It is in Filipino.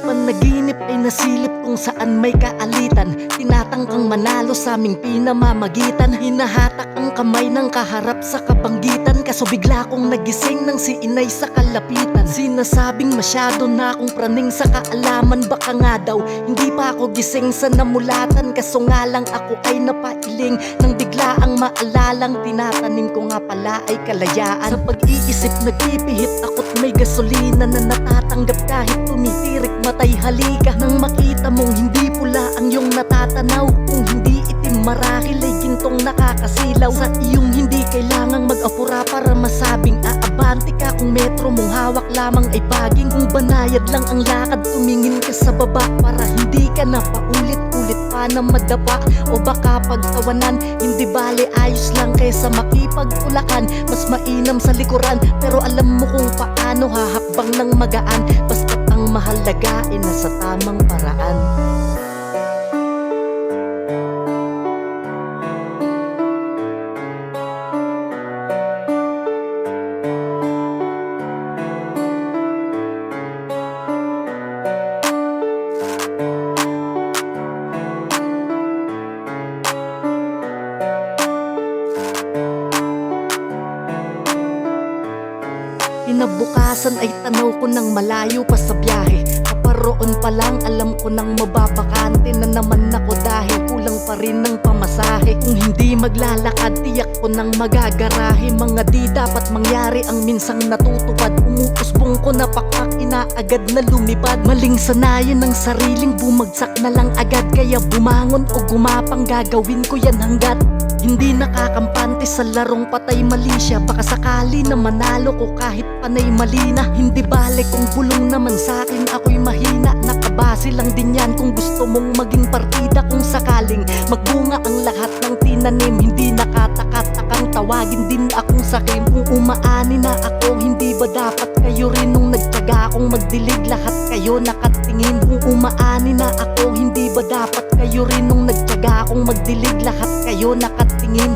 panaginip ay nasilip kung saan may kaalitan. Tinatangkang manalo sa aming pinamamagitan. Hinahatak ang kamay ng kaharap sa kabanggitan. Kaso bigla kong nagising nang si inay sa kalapitan. Sinasabing masyado na akong praning sa kaalaman. Baka nga daw hindi pa ako gising sa namulatan. Kaso nga lang ako ay napailing nang bigla ang maalalang tinatanim ko nga pala ay kalayaan. Sa pag-iisip nagpipihit ako't may gasolina na natatanggap kahit tumitirik matay halika. Nang makita mong hindi pula ang iyong natatanaw, kung hindi itim marahil ay gintong nakakasilaw. Sa iyong hindi kailangang mag-apura para masabing aabante ka. Kung metro mong hawak lamang ay baging. Kung banayad lang ang lakad tumingin ka sa baba para hindi ka na paulit-ulit pa na madapa. O baka pagtawanan hindi bale ayos lang kaysa makipagtulakan. Mas mainam sa likuran pero alam mo kung paano hahakbang ng magaan. Basta't ang mahalaga ay nasa tamang paraan. Kinabukasan ay tanaw ko ng malayo pa sa biyahe. Kaparoon pa lang alam ko nang mababakante na naman ako dahil kulang pa rin ng pamasahe. Kung hindi maglalakad tiyak ko nang magagarahe. Mga di dapat mangyari ang minsang natutupad. Umuusbong ko na pakpak inaagad na lumipad. Maling sanayan ng sariling bumagsak na lang agad. Kaya bumangon o gumapang gagawin ko yan hanggat hindi nakakampante sa larong patay mali siya. Baka sakali na manalo ko kahit panay mali na. Hindi bale kung bulong naman sa'kin ako'y mahina. Nakabase lang din yan kung gusto mong maging partida. Kung sakaling magbunga ang lahat ng tinanim, hindi nakataka-takang tawagin din akong sakim. Kung umaani na ako, hindi ba dapat kayo rin nung nagtyaga akong magdilig? Lahat kayo nakatingin. Kung umaani na ako, hindi ba dapat kayo rin nung nagtyaga akong magdilig? Lahat kayo nakatingin.